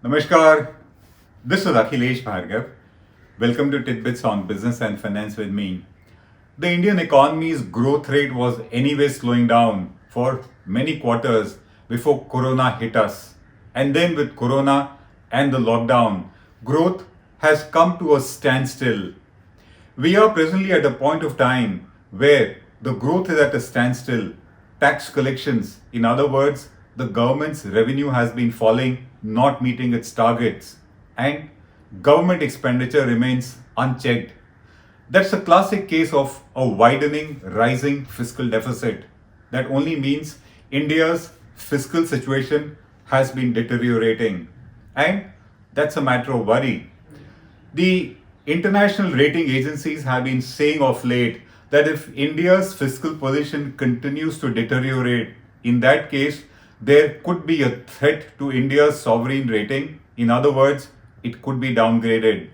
Namaskar, this is Akhilesh Bhargav. Welcome to Tidbits on Business and Finance with me. The Indian economy's growth rate was anyway slowing down for many quarters before Corona hit us. And then with Corona and the lockdown, growth has come to a standstill. We are presently at a point of time where the growth is at a standstill. Tax collections, in other words, the government's revenue has been falling, not meeting its targets, and government expenditure remains unchecked. That's a classic case of a widening, rising fiscal deficit. That only means India's fiscal situation has been deteriorating. And that's a matter of worry. The international rating agencies have been saying of late that if India's fiscal position continues to deteriorate, in that case, there could be a threat to India's sovereign rating. In other words, it could be downgraded.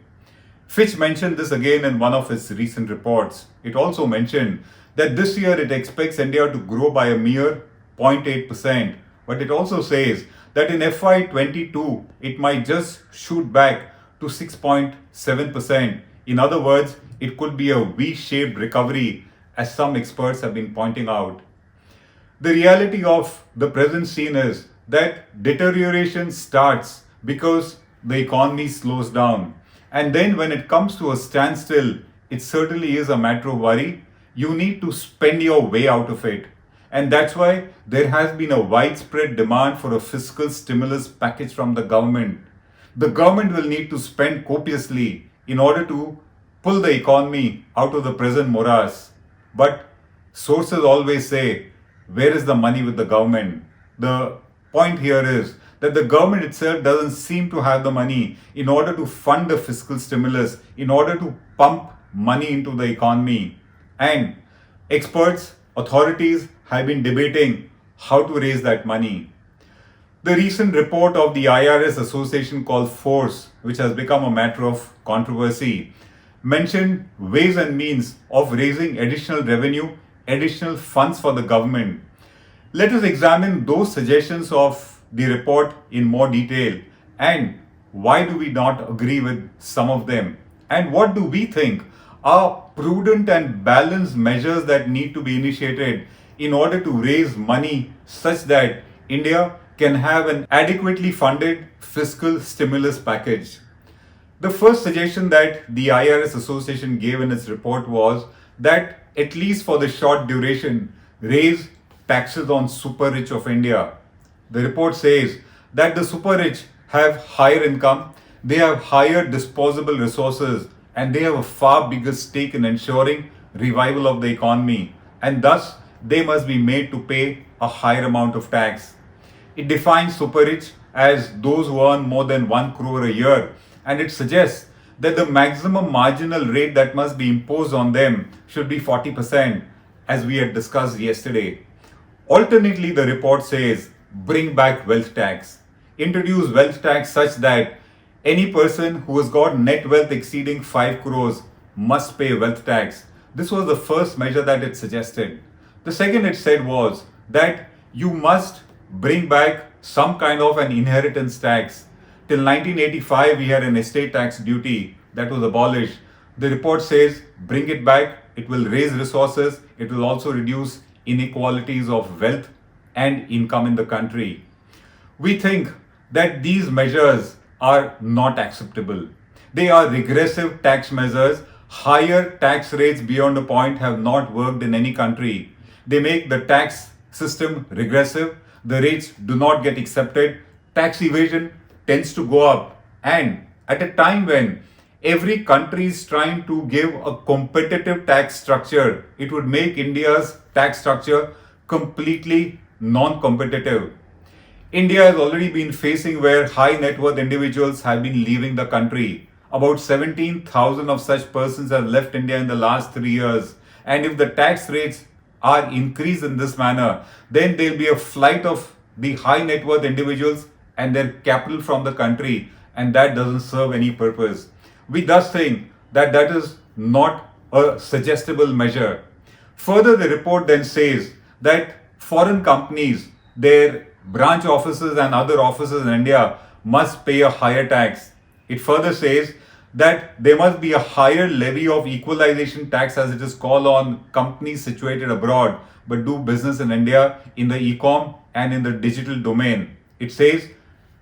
Fitch mentioned this again in one of its recent reports. It also mentioned that this year it expects India to grow by a mere 0.8%, but it also says that in FY22 it might just shoot back to 6.7%. In other words, it could be a V-shaped recovery, as some experts have been pointing out. The reality of the present scene is that deterioration starts because the economy slows down. And then when it comes to a standstill, it certainly is a matter of worry. You need to spend your way out of it. And that's why there has been a widespread demand for a fiscal stimulus package from the government. The government will need to spend copiously in order to pull the economy out of the present morass. But sources always say, where is the money with the government? The point here is that the government itself doesn't seem to have the money in order to fund the fiscal stimulus, in order to pump money into the economy. And experts, authorities have been debating how to raise that money. The recent report of the IRS association called Force, which has become a matter of controversy, mentioned ways and means of raising additional revenue, additional funds for the government. Let us examine those suggestions of the report in more detail and why do we not agree with some of them and what do we think are prudent and balanced measures that need to be initiated in order to raise money such that India can have an adequately funded fiscal stimulus package. The first suggestion that the IRS Association gave in its report was that at least for the short duration, raise taxes on super rich of India. The report says that the super rich have higher income, they have higher disposable resources, and they have a far bigger stake in ensuring revival of the economy, and thus they must be made to pay a higher amount of tax. It defines super rich as those who earn more than 1 crore a year, and it suggests that the maximum marginal rate that must be imposed on them should be 40%, as we had discussed yesterday. Alternately, the report says bring back wealth tax. Introduce wealth tax such that any person who has got net wealth exceeding 5 crores must pay wealth tax. This was the first measure that it suggested. The second it said was that you must bring back some kind of an inheritance tax. Till 1985, we had an estate tax duty that was abolished. The report says bring it back, it will raise resources, it will also reduce inequalities of wealth and income in the country. We think that these measures are not acceptable. They are regressive tax measures. Higher tax rates beyond a point have not worked in any country. They make the tax system regressive. The rates do not get accepted. Tax evasion tends to go up. And at a time when every country is trying to give a competitive tax structure, it would make India's tax structure completely non-competitive. India has already been facing where high net worth individuals have been leaving the country. About 17,000 of such persons have left India in the last 3 years. And if the tax rates are increased in this manner, then there will be a flight of the high net worth individuals and their capital from the country, and that doesn't serve any purpose. We thus think that that is not a suggestible measure. Further, the report then says that foreign companies, their branch offices and other offices in India must pay a higher tax. It further says that there must be a higher levy of equalization tax, as it is called, on companies situated abroad but do business in India in the e-com and in the digital domain. It says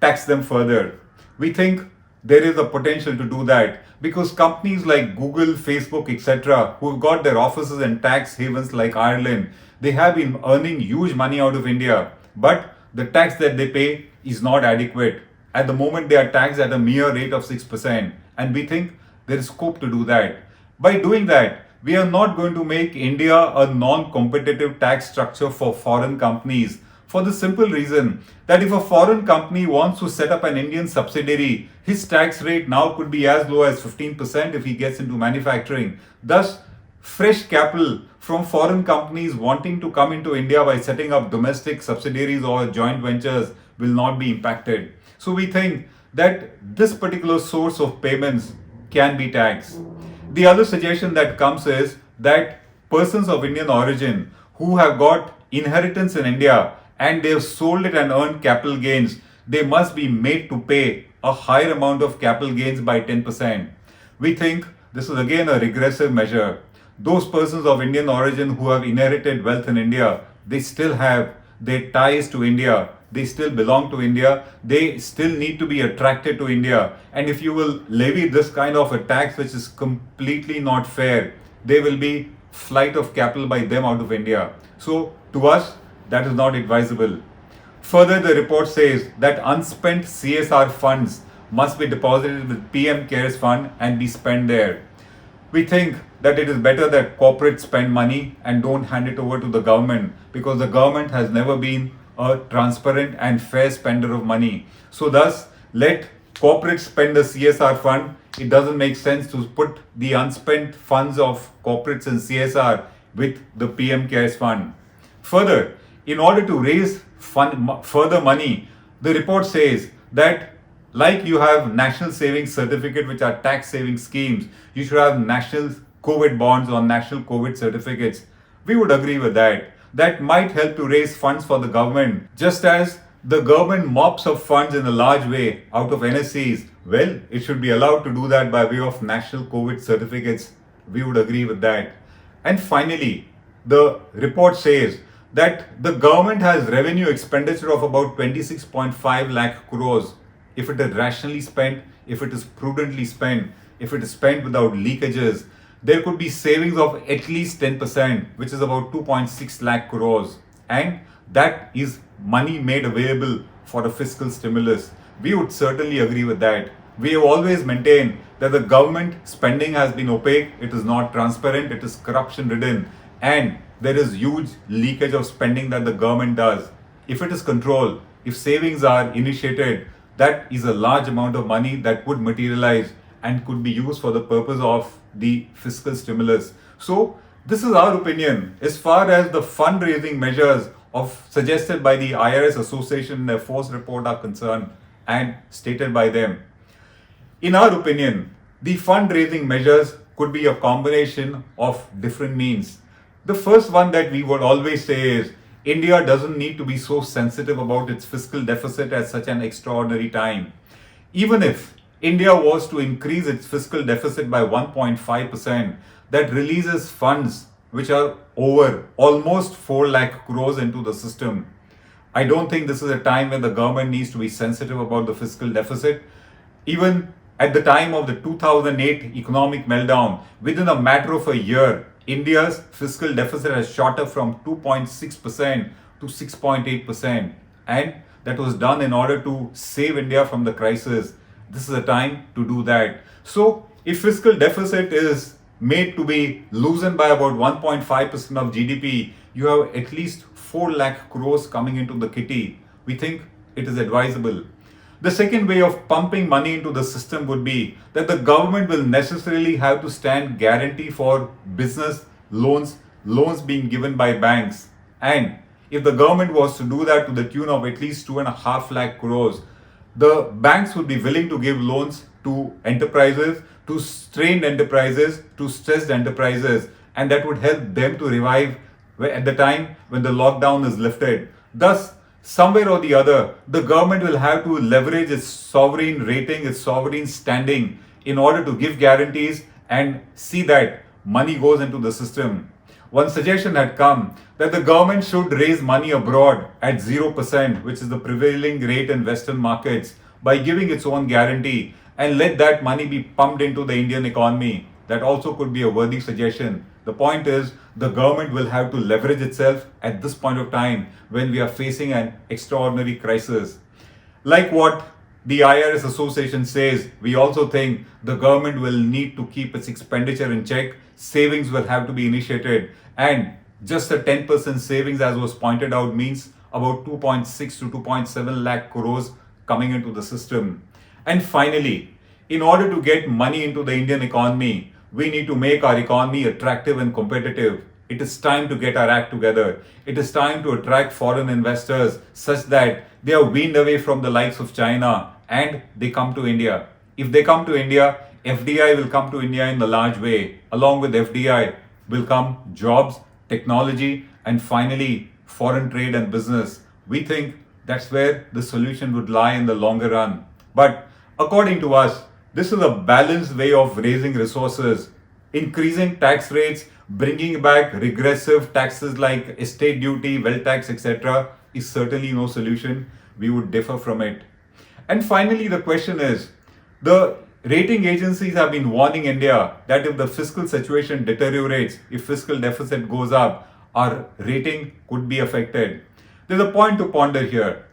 tax them further. We think there is a potential to do that because companies like Google, Facebook, etc., who've got their offices in tax havens like Ireland, they have been earning huge money out of India, but the tax that they pay is not adequate. At the moment, they are taxed at a mere rate of 6%, and we think there is scope to do that. By doing that, we are not going to make India a non-competitive tax structure for foreign companies, for the simple reason that if a foreign company wants to set up an Indian subsidiary, his tax rate now could be as low as 15% if he gets into manufacturing. Thus, fresh capital from foreign companies wanting to come into India by setting up domestic subsidiaries or joint ventures will not be impacted. So we think that this particular source of payments can be taxed. The other suggestion that comes is that persons of Indian origin who have got inheritance in India and they have sold it and earned capital gains, they must be made to pay a higher amount of capital gains by 10%. We think this is again a regressive measure. Those persons of Indian origin who have inherited wealth in India, they still have their ties to India. They still belong to India. They still need to be attracted to India. And if you will levy this kind of a tax, which is completely not fair, there will be flight of capital by them out of India. So to us, that is not advisable. Further, the report says that unspent CSR funds must be deposited with PM CARES Fund and be spent there. We think that it is better that corporates spend money and don't hand it over to the government, because the government has never been a transparent and fair spender of money. So thus, let corporates spend the CSR fund. It doesn't make sense to put the unspent funds of corporates in CSR with the PM CARES Fund. Further, in order to raise further money, the report says that like you have national savings certificate, which are tax saving schemes, you should have national COVID bonds or national COVID certificates. We would agree with that. That might help to raise funds for the government. Just as the government mops up funds in a large way out of NSCs, well, it should be allowed to do that by way of national COVID certificates. We would agree with that. And finally, the report says that the government has revenue expenditure of about 26.5 lakh crores. If it is rationally spent, if it is prudently spent, if it is spent without leakages, there could be savings of at least 10%, which is about 2.6 lakh crores. And that is money made available for a fiscal stimulus. We would certainly agree with that. We have always maintained that the government spending has been opaque, it is not transparent, it is corruption ridden, and there is huge leakage of spending that the government does. If it is controlled, if savings are initiated, that is a large amount of money that would materialize and could be used for the purpose of the fiscal stimulus. So this is our opinion as far as the fundraising measures suggested by the IRS Association in their force report are concerned and stated by them. In our opinion, the fundraising measures could be a combination of different means. The first one that we would always say is India doesn't need to be so sensitive about its fiscal deficit at such an extraordinary time. Even if India was to increase its fiscal deficit by 1.5%, that releases funds which are over almost 4 lakh crores into the system. I don't think this is a time when the government needs to be sensitive about the fiscal deficit. Even at the time of the 2008 economic meltdown, within a matter of a year, India's fiscal deficit has shot up from 2.6% to 6.8%, and that was done in order to save India from the crisis. This is a time to do that. So, if fiscal deficit is made to be loosened by about 1.5% of GDP, you have at least 4 lakh crores coming into the kitty. We think it is advisable. The second way of pumping money into the system would be that the government will necessarily have to stand guarantee for business loans being given by banks. And if the government was to do that to the tune of at least 2.5 lakh crores, the banks would be willing to give loans to enterprises, to strained enterprises, to stressed enterprises, and that would help them to revive at the time when the lockdown is lifted. Thus, somewhere or the other, the government will have to leverage its sovereign rating, its sovereign standing in order to give guarantees and see that money goes into the system. One suggestion had come that the government should raise money abroad at 0%, which is the prevailing rate in Western markets, by giving its own guarantee and let that money be pumped into the Indian economy. That also could be a worthy suggestion. The point is, the government will have to leverage itself at this point of time when we are facing an extraordinary crisis. Like what the IRS Association says, we also think the government will need to keep its expenditure in check. Savings will have to be initiated, and just a 10% savings, as was pointed out, means about 2.6 to 2.7 lakh crores coming into the system. And finally, in order to get money into the Indian economy, we need to make our economy attractive and competitive. It is time to get our act together. It is time to attract foreign investors such that they are weaned away from the likes of China and they come to India. If they come to India, FDI will come to India in a large way. Along with FDI will come jobs, technology, and finally foreign trade and business. We think that's where the solution would lie in the longer run. But according to us, this is a balanced way of raising resources. Increasing tax rates, bringing back regressive taxes like estate duty, wealth tax, etc., is certainly no solution. We would differ from it. And finally, the question is, the rating agencies have been warning India that if the fiscal situation deteriorates, if fiscal deficit goes up, our rating could be affected. There's a point to ponder here.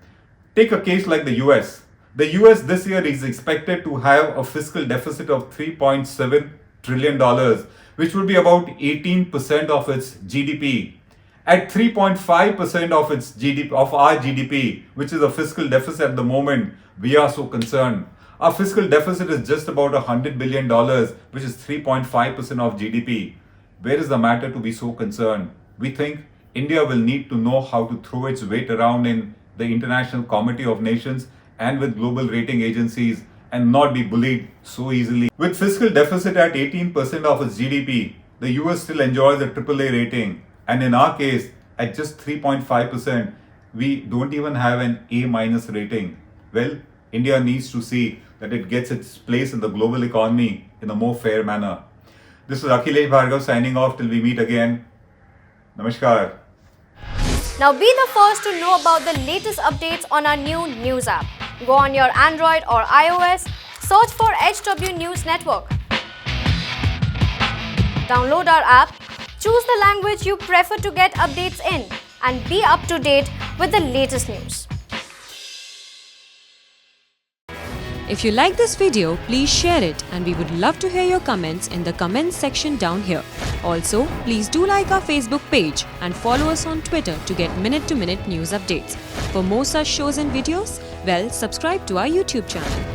Take a case like the US. The US this year is expected to have a fiscal deficit of $3.7 trillion, which would be about 18% of its GDP. At 3.5% of its GDP, of our GDP, which is a fiscal deficit at the moment, we are so concerned. Our fiscal deficit is just about $100 billion, which is 3.5% of GDP. Where is the matter to be so concerned? We think India will need to know how to throw its weight around in the International Committee of Nations and with global rating agencies and not be bullied so easily. With fiscal deficit at 18% of its GDP, the US still enjoys a AAA rating. And in our case, at just 3.5%, we don't even have an A- rating. Well, India needs to see that it gets its place in the global economy in a more fair manner. This is Akhilesh Bhargav signing off till we meet again. Namaskar. Now be the first to know about the latest updates on our new news app. Go on your Android or iOS, search for HW News Network. Download our app, choose the language you prefer to get updates in, and be up to date with the latest news. If you like this video, please share it, and we would love to hear your comments in the comments section down here. Also, please do like our Facebook page and follow us on Twitter to get minute-to-minute news updates. For more such shows and videos, well, subscribe to our YouTube channel.